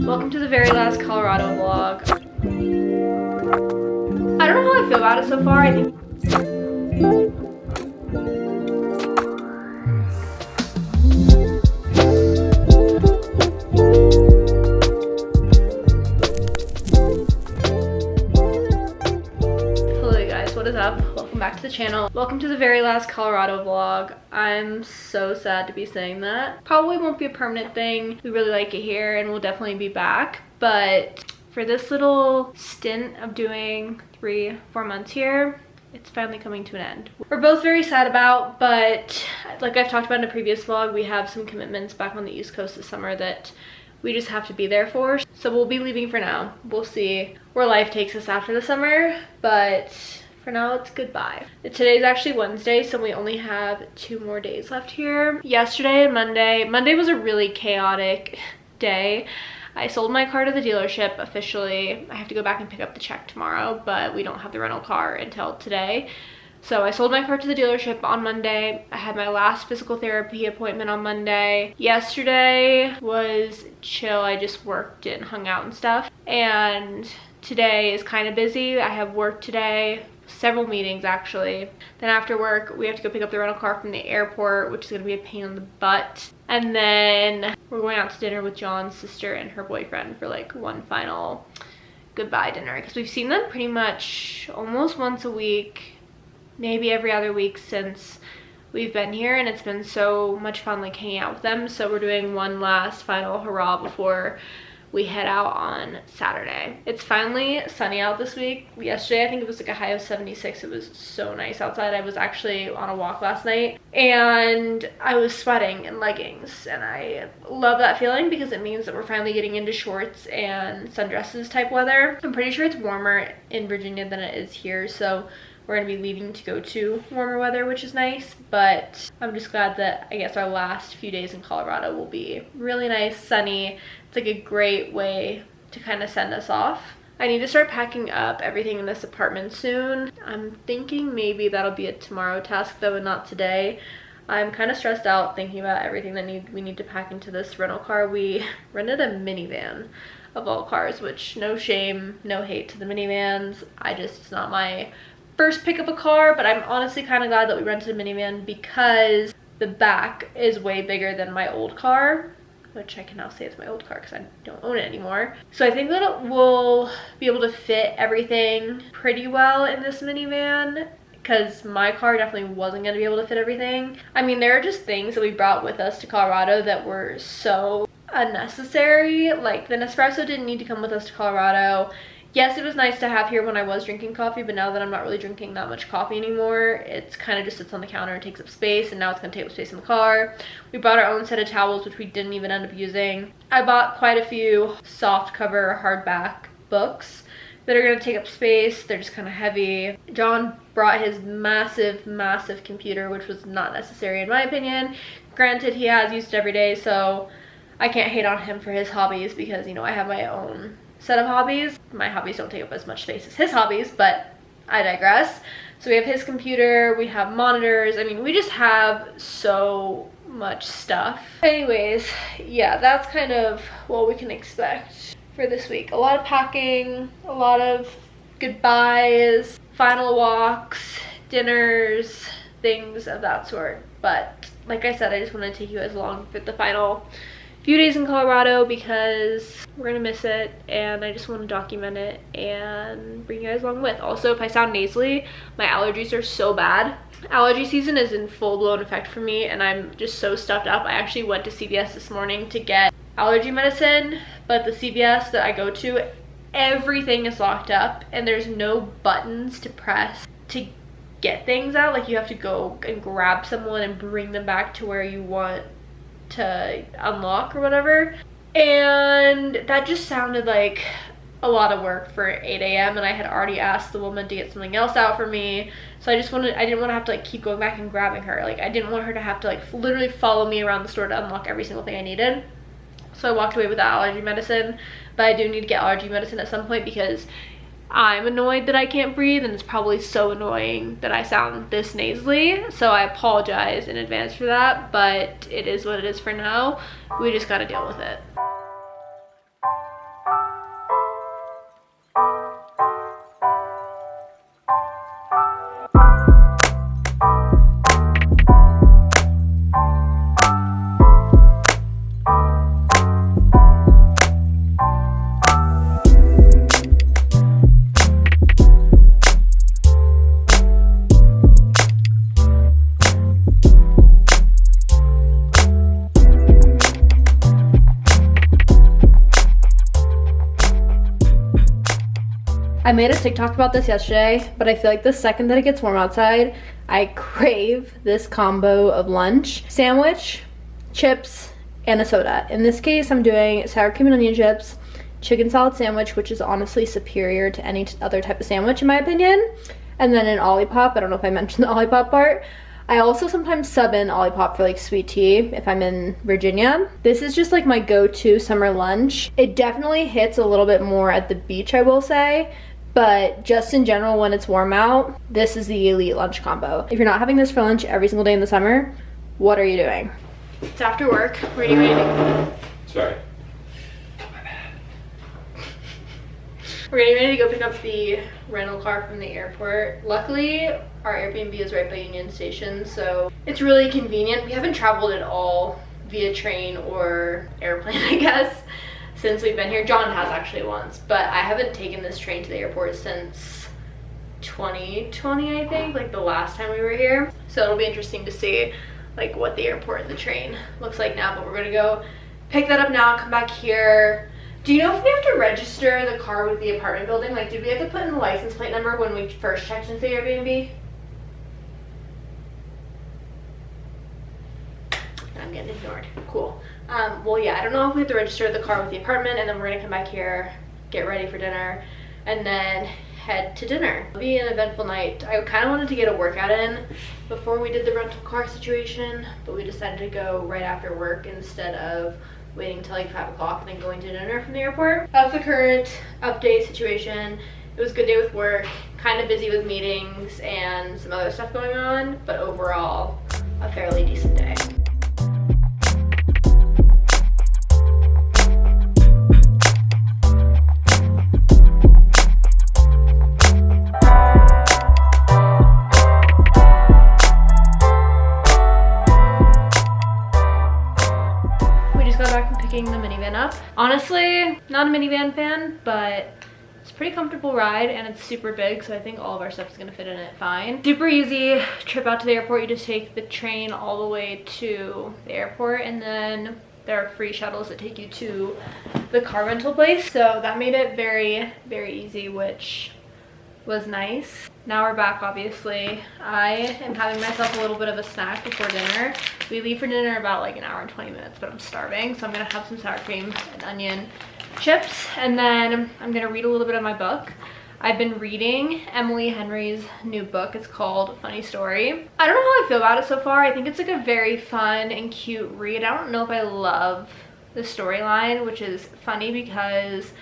Welcome to the very last Colorado vlog. I don't know how I feel about it so far. I think hello guys, what is up? Welcome back to the channel. Welcome to the very last Colorado vlog. I'm so sad to be saying that. Probably won't be a permanent thing. We really like it here and we'll definitely be back. But for this little stint of doing 3-4 months here, it's finally coming to an end. We're both very sad about, but like I've talked about in a previous vlog, we have some commitments back on the East Coast this summer that we just have to be there for. So we'll be leaving for now. We'll see where life takes us after the summer, but for now it's goodbye. Today's actually Wednesday, so we only have 2 more days left here. Yesterday and Monday was a really chaotic day. I sold my car to the dealership officially. I have to go back and pick up the check tomorrow, but we don't have the rental car until today. So I sold my car to the dealership on Monday. I had my last physical therapy appointment on Monday. Yesterday was chill. I just worked and hung out and stuff. And today is kind of busy. I have work today, several meetings actually. Then after work, we have to go pick up the rental car from the airport, which is gonna be a pain in the butt. And then we're going out to dinner with John's sister and her boyfriend for like one final goodbye dinner, because we've seen them pretty much almost once a week, maybe every other week since we've been here, and it's been so much fun like hanging out with them. So we're doing one last final hurrah before we head out on Saturday. It's finally sunny out this week. Yesterday I think it was like a high of 76. It was so nice outside. I was actually on a walk last night and I was sweating in leggings, and I love that feeling because it means that we're finally getting into shorts and sundresses type weather. I'm pretty sure it's warmer in Virginia than it is here, so we're gonna be leaving to go to warmer weather, which is nice. But I'm just glad that I guess our last few days in Colorado will be really nice, sunny. It's like a great way to kind of send us off. I need to start packing up everything in this apartment soon. I'm thinking maybe that'll be a tomorrow task though, and not today. I'm kind of stressed out thinking about everything that we need to pack into this rental car. We rented a minivan of all cars, which no shame, no hate to the minivans. It's not my first pick of a car, but I'm honestly kind of glad that we rented a minivan because the back is way bigger than my old car, which I can now say it's my old car because I don't own it anymore. So I think that it will be able to fit everything pretty well in this minivan, because my car definitely wasn't going to be able to fit everything. I mean, there are just things that we brought with us to Colorado that were so unnecessary. Like the Nespresso didn't need to come with us to Colorado. Yes, it was nice to have here when I was drinking coffee, but now that I'm not really drinking that much coffee anymore, it's kind of just sits on the counter and takes up space, and now it's going to take up space in the car. We bought our own set of towels, which we didn't even end up using. I bought quite a few soft cover hardback books that are going to take up space. They're just kind of heavy. John brought his massive computer, which was not necessary in my opinion. Granted, he has used it every day, so I can't hate on him for his hobbies because, you know, I have my own set of hobbies. My hobbies don't take up as much space as his hobbies, but I digress. So we have his computer, we have monitors. I mean, we just have so much stuff. Anyways, yeah, that's kind of what we can expect for this week. A lot of packing, a lot of goodbyes, final walks, dinners, things of that sort. But like I said, I just want to take you guys along for the final few days in Colorado because we're gonna miss it, and I just want to document it and bring you guys along with. Also, if I sound nasally, my allergies are so bad. Allergy season is in full-blown effect for me, and I'm just so stuffed up. I actually went to CVS this morning to get allergy medicine, but the CVS that I go to, everything is locked up and there's no buttons to press to get things out. Like you have to go and grab someone and bring them back to where you want to unlock or whatever, and that just sounded like a lot of work for 8 a.m. and I had already asked the woman to get something else out for me, so I didn't want to have to like keep going back and grabbing her. Like I didn't want her to have to like literally follow me around the store to unlock every single thing I needed. So I walked away with that allergy medicine, but I do need to get allergy medicine at some point because I'm annoyed that I can't breathe, and it's probably so annoying that I sound this nasally, so I apologize in advance for that, but it is what it is for now. We just gotta deal with it. I made a TikTok about this yesterday, but I feel like the second that it gets warm outside, I crave this combo of lunch. Sandwich, chips, and a soda. In this case, I'm doing sour cream and onion chips, chicken salad sandwich, which is honestly superior to any other type of sandwich in my opinion, and then an Olipop. I don't know if I mentioned the Olipop part. I also sometimes sub in Olipop for like sweet tea if I'm in Virginia. This is just like my go-to summer lunch. It definitely hits a little bit more at the beach, I will say, but just in general when it's warm out, this is the elite lunch combo. If you're not having this for lunch every single day in the summer, what are you doing? It's after work. We're getting ready to... Sorry. We're getting ready to go pick up the rental car from the airport. Luckily, our Airbnb is right by Union Station, so it's really convenient. We haven't traveled at all via train or airplane, I guess, since we've been here. John has actually once, but I haven't taken this train to the airport since 2020, I think, like the last time we were here. So it'll be interesting to see like what the airport and the train looks like now, but we're gonna go pick that up now, come back here. Do you know if we have to register the car with the apartment building? Like, did we have to put in the license plate number when we first checked into the Airbnb? I'm getting ignored. Cool. Well, yeah, I don't know if we have to register the car with the apartment, and then we're gonna come back here, get ready for dinner, and then head to dinner. It'll be an eventful night. I kind of wanted to get a workout in before we did the rental car situation, but we decided to go right after work instead of waiting until like 5 o'clock and then going to dinner from the airport. That's the current update situation. It was a good day with work, kind of busy with meetings and some other stuff going on, but overall, a fairly decent day. The minivan up. Honestly, not a minivan fan, but it's a pretty comfortable ride and it's super big, so I think all of our stuff is gonna fit in it fine. Super easy trip out to the airport. You just take the train all the way to the airport, and then there are free shuttles that take you to the car rental place. So that made it very, very easy, which was nice. Now we're back, obviously. I am having myself a little bit of a snack before dinner. We leave for dinner about like an hour and 20 minutes, but I'm starving, so I'm gonna have some sour cream and onion chips, and then I'm gonna read a little bit of my book. I've been reading Emily Henry's new book. It's called Funny Story. I don't know how I feel about it so far. I think it's like a very fun and cute read. I don't know if I love the storyline, which is funny because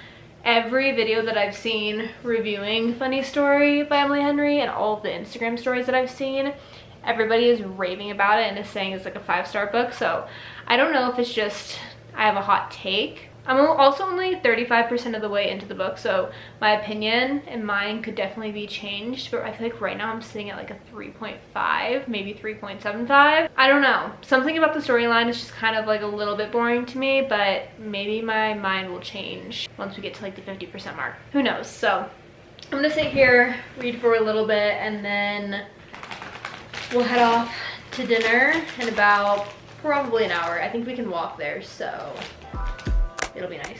every video that I've seen reviewing Funny Story by Emily Henry and all of the Instagram stories that I've seen, everybody is raving about it and is saying it's like a 5-star book. So I don't know if it's just I have a hot take. I'm also only 35% of the way into the book, so my opinion and mine could definitely be changed, but I feel like right now I'm sitting at like a 3.5, maybe 3.75. I don't know. Something about the storyline is just kind of like a little bit boring to me, but maybe my mind will change once we get to like the 50% mark. Who knows? So I'm gonna sit here, read for a little bit, and then we'll head off to dinner in about probably an hour. I think we can walk there, so it'll be nice.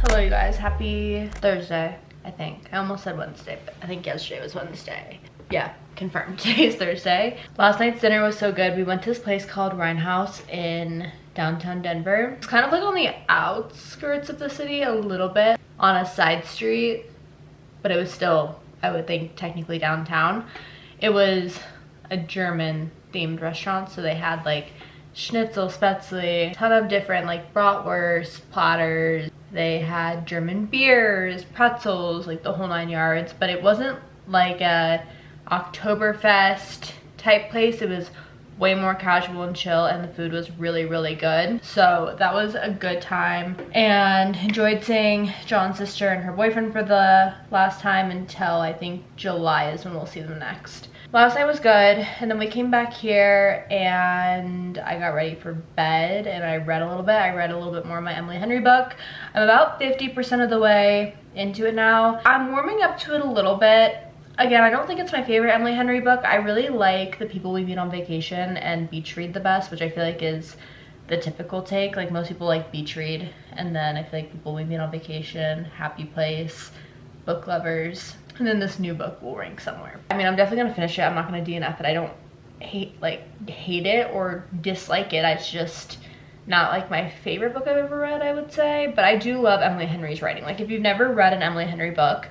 Hello you guys, happy Thursday, I think. I almost said Wednesday, but I think yesterday was Wednesday. Yeah, confirmed. Today is Thursday. Last night's dinner was so good. We went to this place called House in downtown Denver. It's kind of like on the outskirts of the city a little bit, on a side street, but it was still, I would think, technically downtown. It was a German themed restaurant, so they had like schnitzel, spätzle, a ton of different like bratwurst, platters. They had German beers, pretzels, like the whole 9 yards, but it wasn't like a Oktoberfest type place. It was way more casual and chill, and the food was really, really good. So that was a good time, and enjoyed seeing John's sister and her boyfriend for the last time until I think July is when we'll see them next. Last night was good, and then we came back here and I got ready for bed and I read a little bit. I read a little bit more of my Emily Henry book. I'm about 50% of the way into it now. I'm warming up to it a little bit. Again, I don't think it's my favorite Emily Henry book. I really like The People We Meet on Vacation and Beach Read the best, which I feel like is the typical take. Like most people like Beach Read, and then I feel like People We Meet on Vacation, Happy Place, Book Lovers, and then this new book will rank somewhere. I mean, I'm definitely gonna finish it. I'm not gonna DNF it. I don't hate it or dislike it. It's just not like my favorite book I've ever read, I would say. But I do love Emily Henry's writing. Like if you've never read an Emily Henry book,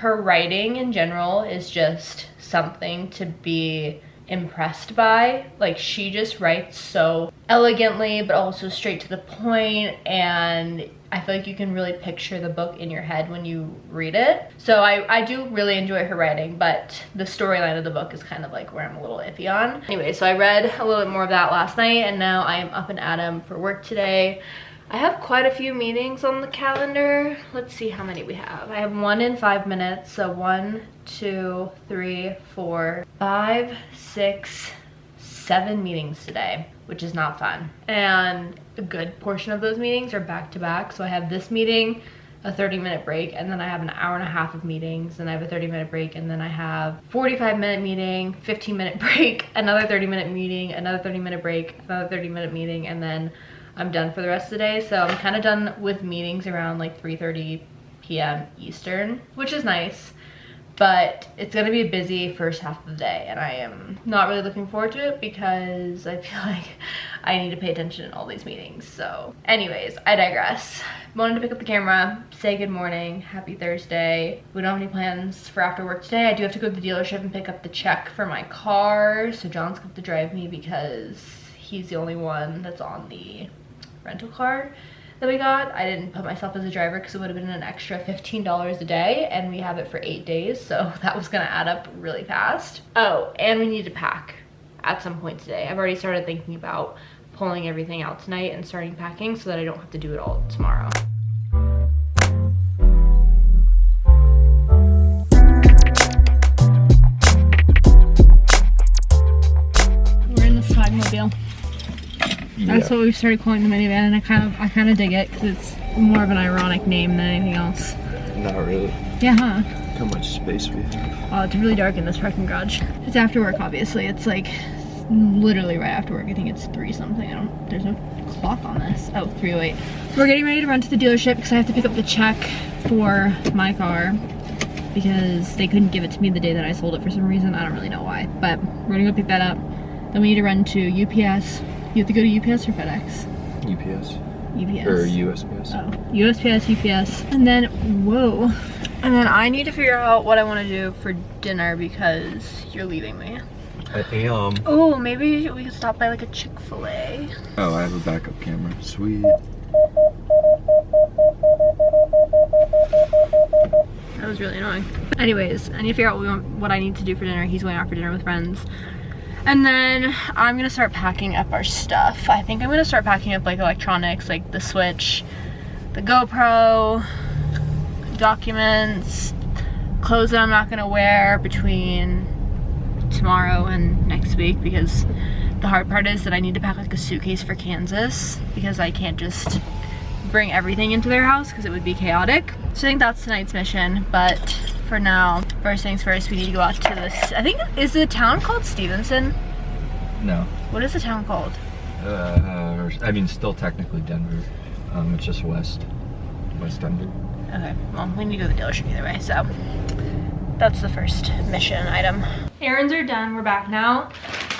her writing in general is just something to be impressed by. Like she just writes so elegantly but also straight to the point, and I feel like you can really picture the book in your head when you read it. So I do really enjoy her writing, but the storyline of the book is kind of like where I'm a little iffy on. Anyway, so I read a little bit more of that last night, and now I am up and at 'em for work today. I have quite a few meetings on the calendar. Let's see how many we have. I have one in 5 minutes. So 1, 2, 3, 4, 5, 6, 7 meetings today, which is not fun. And a good portion of those meetings are back to back. So I have this meeting, a 30-minute break, and then I have an hour and a half of meetings, and I have a 30-minute break, and then I have 45-minute meeting, 15-minute break, another 30-minute meeting, another 30-minute break, another 30-minute meeting, and then I'm done for the rest of the day. So I'm kind of done with meetings around like 3:30 p.m. Eastern, which is nice, but it's gonna be a busy first half of the day, and I am not really looking forward to it because I feel like I need to pay attention in all these meetings. So anyways, I digress. Wanted to pick up the camera, say good morning, happy Thursday. We don't have any plans for after work today. I do have to go to the dealership and pick up the check for my car, so John's going to drive me because he's the only one that's on the rental car that we got. I didn't put myself as a driver because it would have been an extra $15 a day, and we have it for 8 days, so that was gonna add up really fast. Oh, and we need to pack at some point today. I've already started thinking about pulling everything out tonight and starting packing so that I don't have to do it all tomorrow. We're in the Smugmobile. That's what we've started calling the minivan, and I kind of dig it because it's more of an ironic name than anything else. Not really. Yeah, huh? How much space we have. Oh, it's really dark in this parking garage. It's after work, obviously. It's like literally right after work. I think it's 3 something. There's no clock on this. Oh, 3:08. We're getting ready to run to the dealership because I have to pick up the check for my car because they couldn't give it to me the day that I sold it for some reason. I don't really know why, but we're gonna go pick that up. Then we need to run to UPS. You have to go to UPS or FedEx? UPS. UPS. Or USPS. Oh, USPS, UPS. And then, whoa. And then I need to figure out what I want to do for dinner because you're leaving me. I am. Oh, maybe we could stop by like a Chick-fil-A. Oh, I have a backup camera. Sweet. That was really annoying. Anyways, I need to figure out what I need to do for dinner. He's going out for dinner with friends. And then I'm gonna start packing up our stuff. I think I'm gonna start packing up like electronics, like the Switch, the GoPro, documents, clothes that I'm not gonna wear between tomorrow and next week, because the hard part is that I need to pack like a suitcase for Kansas because I can't just bring everything into their house because it would be chaotic. So I think that's tonight's mission, but for now, first things first, we need to go out to this, I think, is the town called Stevenson? No. What is the town called? I mean, still technically Denver. It's just West Denver. Okay, well, we need to go to the dealership either way, so that's the first mission item. Errands are done, we're back now.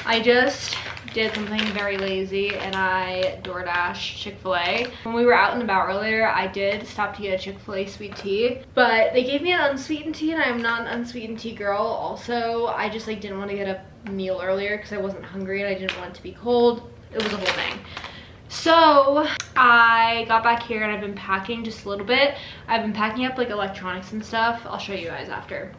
I just did something very lazy and I DoorDashed Chick-fil-A. When we were out and about earlier, I did stop to get a Chick-fil-A sweet tea, but they gave me an unsweetened tea, and I'm not an unsweetened tea girl. Also, I just like didn't want to get a meal earlier because I wasn't hungry and I didn't want it to be cold. It was a whole thing. So I got back here and I've been packing just a little bit. I've been packing up like electronics and stuff. I'll show you guys after.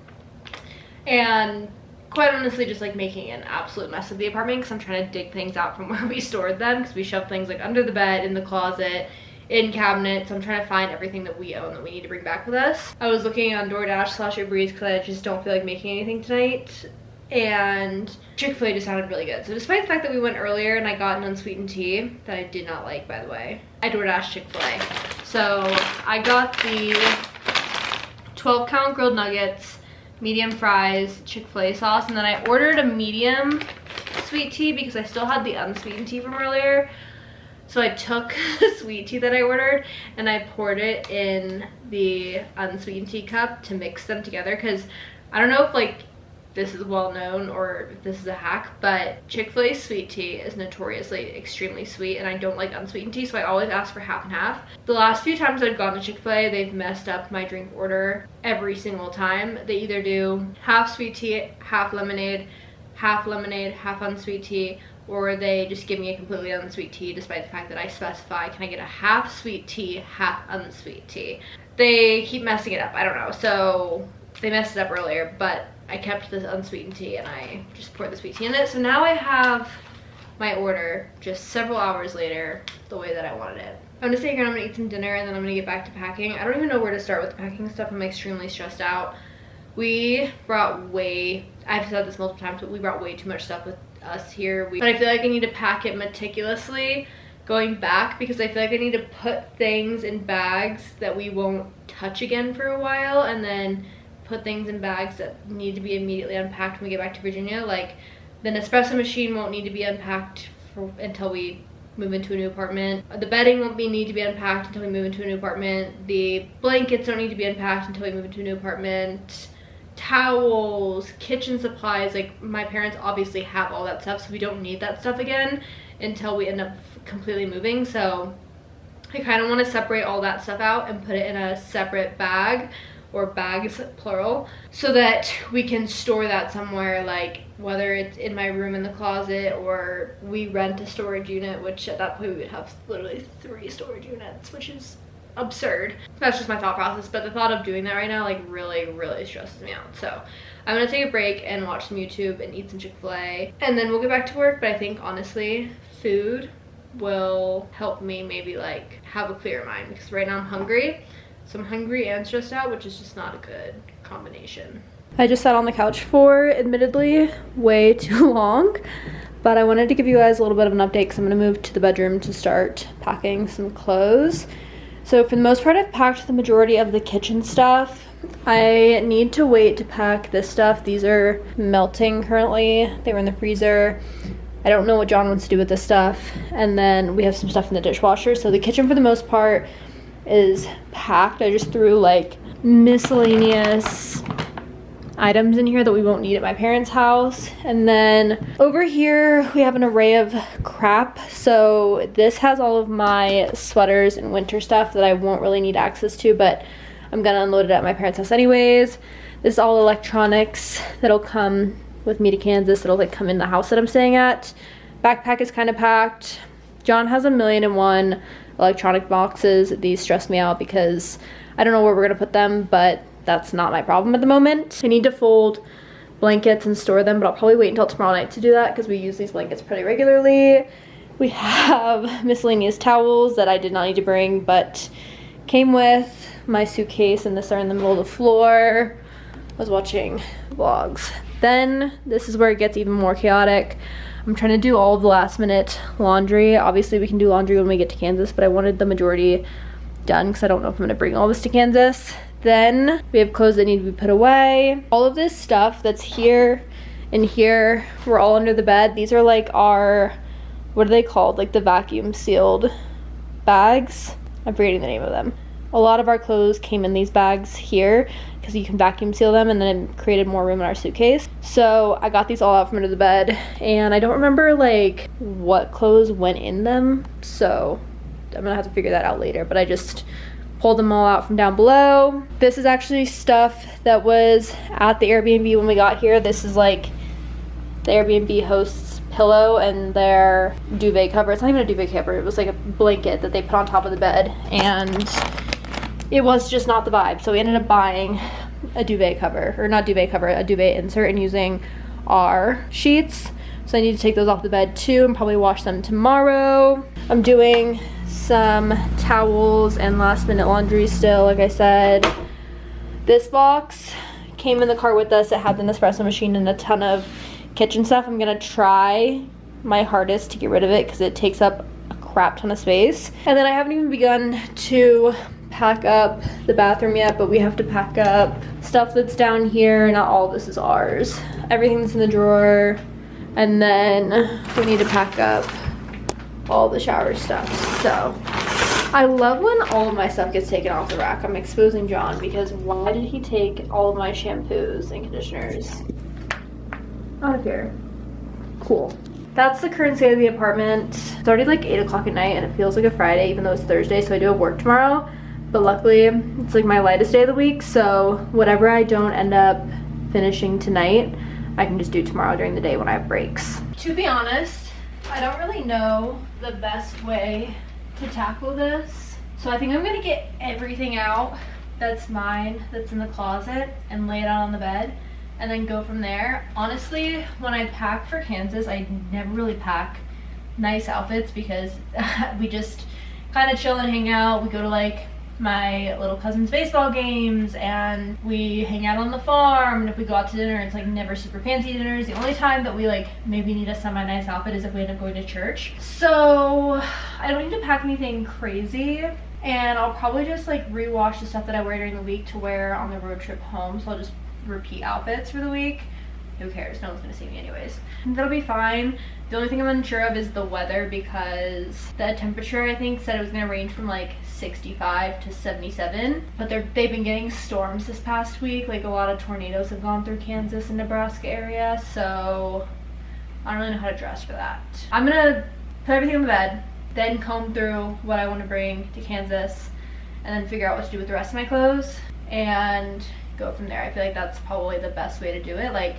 And quite honestly, just like making an absolute mess of the apartment because I'm trying to dig things out from where we stored them, because we shoved things like under the bed, in the closet, in cabinets. I'm trying to find everything that we own that we need to bring back with us. I was looking on DoorDash / Uber Eats because I just don't feel like making anything tonight, and Chick-fil-A just sounded really good. So despite the fact that we went earlier and I got an unsweetened tea that I did not like, by the way, I DoorDashed Chick-fil-A. So I got the 12-count grilled nuggets, medium fries, Chick-fil-A sauce, and then I ordered a medium sweet tea because I still had the unsweetened tea from earlier. So I took the sweet tea that I ordered and I poured it in the unsweetened tea cup to mix them together, because I don't know if like this is well known or if this is a hack, but Chick-fil-A sweet tea is notoriously extremely sweet and I don't like unsweetened tea, so I always ask for half and half. The last few times I've gone to Chick-fil-A, they've messed up my drink order every single time. They either do half sweet tea, half lemonade, half unsweet tea, or they just give me a completely unsweet tea despite the fact that I specify, can I get a half sweet tea, half unsweet tea? They keep messing it up, I don't know. So they messed it up earlier, but I kept this unsweetened tea and I just poured the sweet tea in it. So now I have my order just several hours later the way that I wanted it. I'm gonna stay here and I'm gonna eat some dinner and then I'm gonna get back to packing. I don't even know where to start with the packing stuff. I'm extremely stressed out. We brought I've said this multiple times, but we brought way too much stuff with us here. But I feel like I need to pack it meticulously going back, because I feel like I need to put things in bags that we won't touch again for a while, and then put things in bags that need to be immediately unpacked when we get back to Virginia. Like the Nespresso machine won't need to be unpacked until we move into a new apartment. The bedding won't need to be unpacked until we move into a new apartment. The blankets don't need to be unpacked until we move into a new apartment. Towels, kitchen supplies, like my parents obviously have all that stuff, so we don't need that stuff again until we end up completely moving. So I kind of want to separate all that stuff out and put it in a separate bag, or bags plural, so that we can store that somewhere, like whether it's in my room in the closet or we rent a storage unit, which at that point we would have literally 3 storage units, which is absurd. That's just my thought process, but the thought of doing that right now like really stresses me out. So I'm gonna take a break and watch some YouTube and eat some Chick-fil-A, and then we'll get back to work. But I think honestly food will help me maybe like have a clearer mind, because right now I'm hungry. So I'm hungry and stressed out, which is just not a good combination. I just sat on the couch for admittedly way too long, but I wanted to give you guys a little bit of an update because I'm gonna move to the bedroom to start packing some clothes. So for the most part, I've packed the majority of the kitchen stuff. I need to wait to pack this stuff. These are melting currently. They were in the freezer. I don't know what John wants to do with this stuff. And then we have some stuff in the dishwasher. So the kitchen for the most part is packed. I just threw like miscellaneous items in here that we won't need at my parents' house. And then over here we have an array of crap. So this has all of my sweaters and winter stuff that I won't really need access to, but I'm gonna unload it at my parents' house anyways. This is all electronics that'll come with me to Kansas. It'll like come in the house that I'm staying at. Backpack is kind of packed. John has 1,000,001 electronic boxes. These stress me out because I don't know where we're gonna put them, but that's not my problem at the moment. I need to fold blankets and store them, but I'll probably wait until tomorrow night to do that because we use these blankets pretty regularly. We have miscellaneous towels that I did not need to bring, but came with my suitcase, and this are in the middle of the floor. I was watching vlogs. Then this is where it gets even more chaotic. I'm trying to do all of the last minute laundry. Obviously we can do laundry when we get to Kansas, but I wanted the majority done because I don't know if I'm gonna bring all this to Kansas. Then we have clothes that need to be put away. All of this stuff that's here and here, we're all under the bed. These are like our, what are they called? Like the vacuum sealed bags. I'm forgetting the name of them. A lot of our clothes came in these bags here because you can vacuum seal them, and then it created more room in our suitcase. So I got these all out from under the bed, and I don't remember like what clothes went in them. So I'm gonna have to figure that out later, but I just pulled them all out from down below. This is actually stuff that was at the Airbnb when we got here. This is like the Airbnb host's pillow and their duvet cover. It's not even a duvet cover, it was like a blanket that they put on top of the bed, and it was just not the vibe. So we ended up buying a duvet cover, or not duvet cover, a duvet insert, and using our sheets. So I need to take those off the bed too and probably wash them tomorrow. I'm doing some towels and last minute laundry still, like I said. This box came in the car with us. It had the Nespresso machine and a ton of kitchen stuff. I'm gonna try my hardest to get rid of it because it takes up a crap ton of space. And then I haven't even begun to pack up the bathroom yet, but we have to pack up stuff that's down here. Not all of this is ours. Everything's in the drawer. And then we need to pack up all the shower stuff. So I love when all of my stuff gets taken off the rack. I'm exposing John because why did he take all of my shampoos and conditioners out of here? Cool. That's the current state of the apartment. It's already like 8 o'clock at night and it feels like a Friday even though it's Thursday, so I do have work tomorrow. But luckily it's like my lightest day of the week, so whatever I don't end up finishing tonight, I can just do tomorrow during the day when I have breaks. To be honest, I don't really know the best way to tackle this. So I think I'm gonna get everything out that's mine, that's in the closet, and lay it out on the bed, and then go from there. Honestly, when I pack for Kansas, I never really pack nice outfits because we just kind of chill and hang out. We go to like my little cousin's baseball games and we hang out on the farm, and if we go out to dinner it's like never super fancy dinners. The only time that we like maybe need a semi-nice outfit is if we end up going to church. So I don't need to pack anything crazy, and I'll probably just like rewash the stuff that I wear during the week to wear on the road trip home. So I'll just repeat outfits for the week. Who cares? No one's gonna see me anyways. That'll be fine. The only thing I'm unsure of is the weather because the temperature I think said it was gonna range from like 65 to 77, but they've been getting storms this past week. Like a lot of tornadoes have gone through Kansas and Nebraska area, so I don't really know how to dress for that. I'm gonna put everything on the bed, then comb through what I want to bring to Kansas, and then figure out what to do with the rest of my clothes and go from there. I feel like that's probably the best way to do it. Like,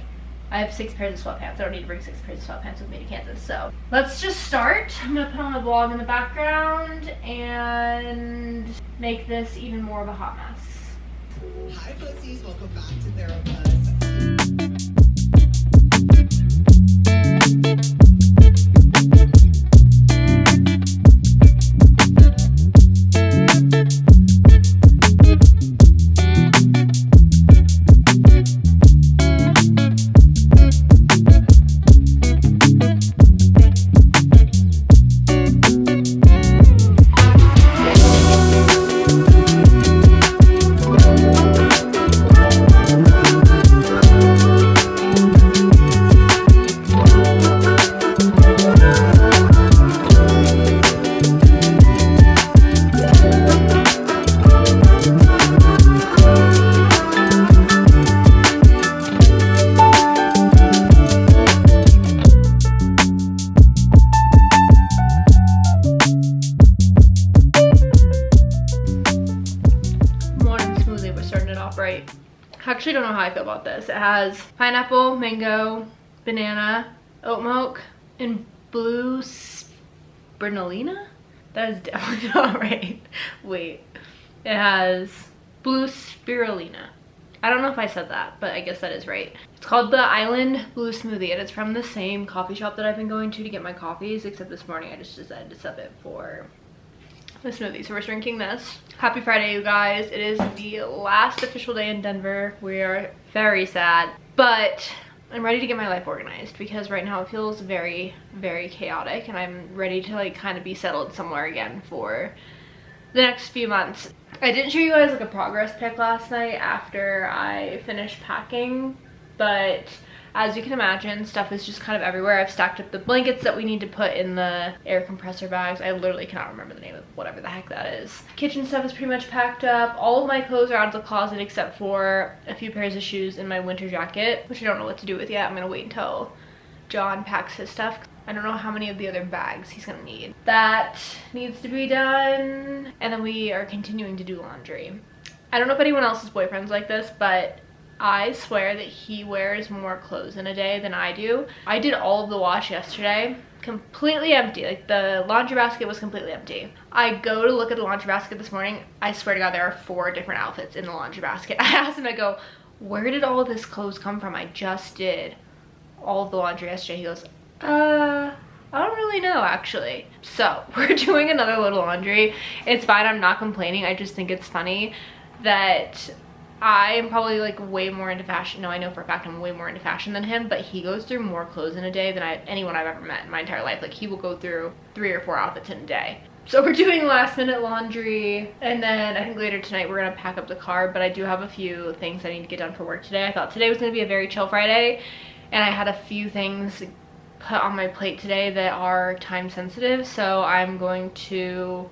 I have 6 pairs of sweatpants. I don't need to bring 6 pairs of sweatpants with me to Kansas. So let's just start. I'm gonna put on the vlog in the background and make this even more of a hot mess. Hi pussies, welcome back to Therapist. I actually don't know how I feel about this. It has pineapple, mango, banana, oat milk, and blue spirulina? That is definitely not right. Wait. It has blue spirulina. I don't know if I said that, but I guess that is right. It's called the Island Blue Smoothie, and it's from the same coffee shop that I've been going to get my coffees, except this morning I just decided to sub it for the smoothie. So we're drinking this. Happy Friday, you guys. It is the last official day in Denver. We are very sad, but I'm ready to get my life organized because right now it feels very, very chaotic, and I'm ready to like kind of be settled somewhere again for the next few months. I didn't show you guys like a progress pic last night after I finished packing, but as you can imagine, stuff is just kind of everywhere. I've stacked up the blankets that we need to put in the air compressor bags. I literally cannot remember the name of whatever the heck that is. Kitchen stuff is pretty much packed up. All of my clothes are out of the closet except for a few pairs of shoes and my winter jacket, which I don't know what to do with yet. I'm gonna wait until John packs his stuff. I don't know how many of the other bags he's gonna need. That needs to be done. And then we are continuing to do laundry. I don't know if anyone else's boyfriend's like this, but I swear that he wears more clothes in a day than I do. I did all of the wash yesterday, completely empty. Like the laundry basket was completely empty. I go to look at the laundry basket this morning. I swear to God, there are 4 different outfits in the laundry basket. I asked him, I go, where did all of this clothes come from? I just did all of the laundry yesterday. He goes, I don't really know actually. So we're doing another load of laundry. It's fine, I'm not complaining. I just think it's funny that I am probably like way more into fashion. No, I know for a fact I'm way more into fashion than him, but he goes through more clothes in a day than anyone I've ever met in my entire life. Like he will go through 3 or 4 outfits in a day. So we're doing last minute laundry, and then I think later tonight we're gonna pack up the car, but I do have a few things I need to get done for work today. I thought today was gonna be a very chill Friday, and I had a few things put on my plate today that are time sensitive, so I'm going to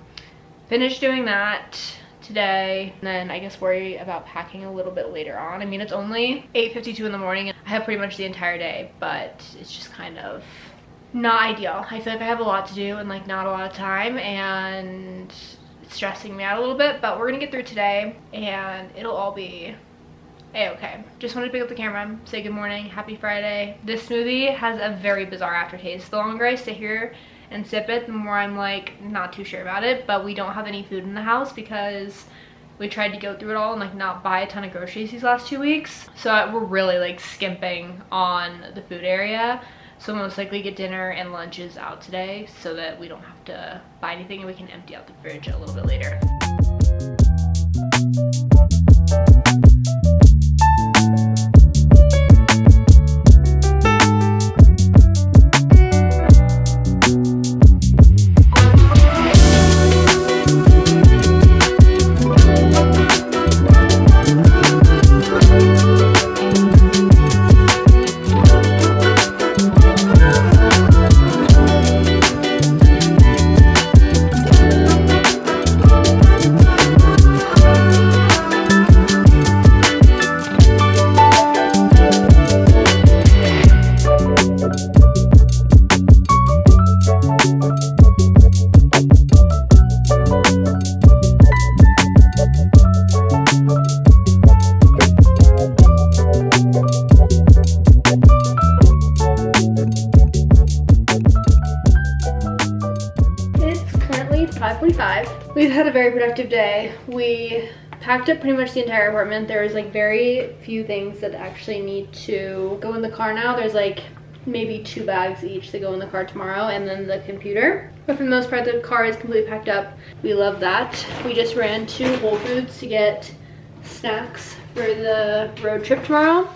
finish doing that today, and then I guess worry about packing a little bit later on. I mean, it's only 8:52 in the morning, and I have pretty much the entire day, but it's just kind of not ideal. I feel like I have a lot to do and like not a lot of time, and it's stressing me out a little bit, but we're gonna get through today and it'll all be a-okay. Just wanted to pick up the camera, say good morning, happy Friday. This smoothie has a very bizarre aftertaste. The longer I sit here and sip it, the more I'm like not too sure about it, but we don't have any food in the house because we tried to go through it all and like not buy a ton of groceries these last 2 weeks. So we're really like skimping on the food area. So most likely get dinner and lunches out today so that we don't have to buy anything and we can empty out the fridge a little bit later. It's 5:45. We've had a very productive day. We packed up pretty much the entire apartment. There's like very few things that actually need to go in the car now. There's like maybe 2 bags each that go in the car tomorrow, and then the computer. But for the most part, the car is completely packed up. We love that. We just ran to Whole Foods to get snacks for the road trip tomorrow.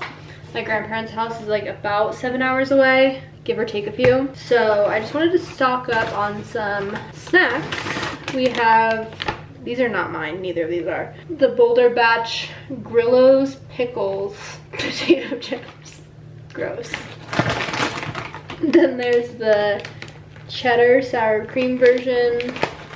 My grandparents' house is like about 7 hours away, give or take a few. So I just wanted to stock up on some snacks. We have, these are not mine, neither of these are. The Boulder Batch Grillo's Pickles potato chips. Gross. Then there's the cheddar sour cream version.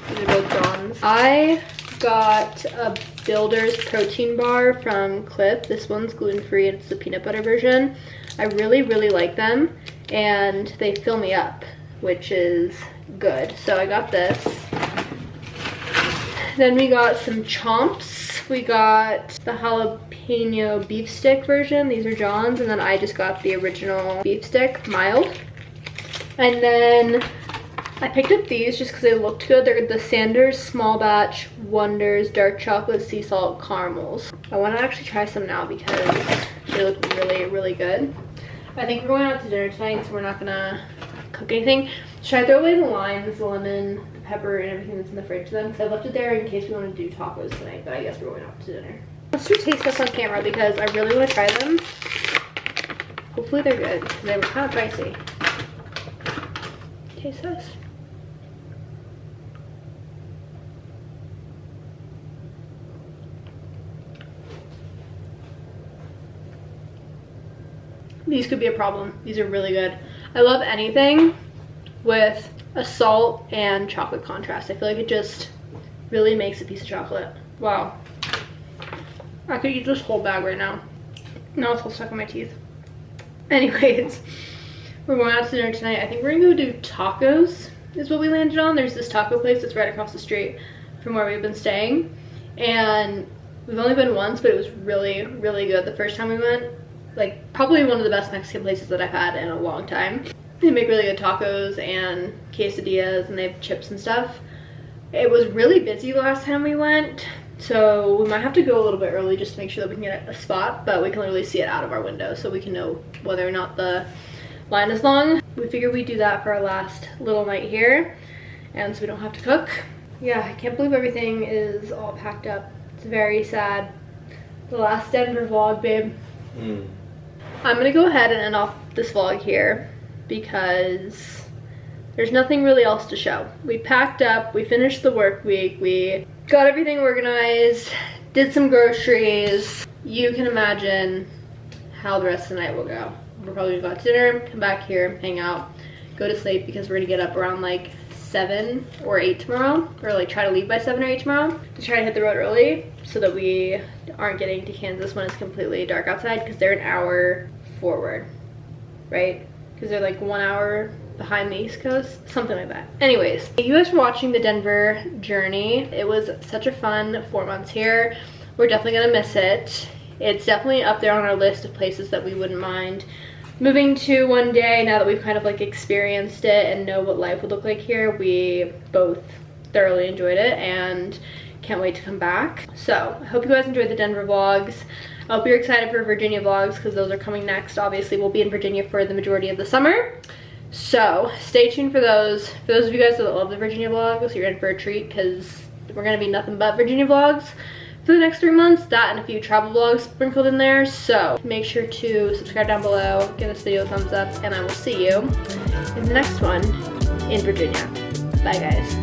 These are both John's. I got a Builder's protein bar from Cliff. This one's gluten-free. It's the peanut butter version. I really, really like them, and they fill me up, which is good. So I got this. Then we got some Chomps. We got the jalapeno beef stick version. These are John's, and then I just got the original beef stick, mild. And then I picked up these just because they looked good. They're the Sanders Small Batch Wonders Dark Chocolate Sea Salt Caramels. I want to actually try some now because they look really, really good. I think we're going out to dinner tonight, so we're not gonna cook anything. Should I throw away the limes, the lemon, the pepper, and everything that's in the fridge then? Because I left it there in case we want to do tacos tonight, but I guess we're going out to dinner. Let's do taste tests on camera because I really want to try them. Hopefully they're good because they were kind of pricey. Taste test. These could be a problem. These are really good. I love anything with a salt and chocolate contrast. I feel like it just really makes a piece of chocolate. Wow. I could eat this whole bag right now. Now it's all stuck in my teeth. Anyways, we're going out to dinner tonight. I think we're gonna go do tacos is what we landed on. There's this taco place that's right across the street from where we've been staying. And we've only been once, but it was really, really good the first time we went. Like probably one of the best Mexican places that I've had in a long time. They make really good tacos and quesadillas, and they have chips and stuff. It was really busy last time we went, so we might have to go a little bit early just to make sure that we can get a spot, but we can literally see it out of our window so we can know whether or not the line is long. We figured we'd do that for our last little night here, and so we don't have to cook. Yeah, I can't believe everything is all packed up. It's very sad. The last Denver vlog, babe. I'm gonna go ahead and end off this vlog here because there's nothing really else to show. We packed up, we finished the work week, we got everything organized, did some groceries. You can imagine how the rest of the night will go. We're probably gonna go out to dinner, come back here, hang out, go to sleep because we're gonna get up around like 7 or 8 tomorrow, or like try to leave by 7 or 8 tomorrow to try to hit the road early so that we aren't getting to Kansas when it's completely dark outside, because they're an hour forward, right? Because they're like 1 hour behind the East Coast, something like that. Anyways, thank you guys for watching the Denver journey. It was such a fun 4 months here. We're definitely gonna miss it. It's definitely up there on our list of places that we wouldn't mind moving to one day, now that we've kind of like experienced it and know what life would look like here. We both thoroughly enjoyed it and can't wait to come back. So I hope you guys enjoyed the Denver vlogs. I hope you're excited for Virginia vlogs because those are coming next. Obviously we'll be in Virginia for the majority of the summer, so stay tuned for those. For those of you guys that love the Virginia vlogs, you're in for a treat because we're gonna be nothing but Virginia vlogs for the next 3 months, that and a few travel vlogs sprinkled in there. So make sure to subscribe down below, give this video a thumbs up, and I will see you in the next one in Virginia. Bye guys.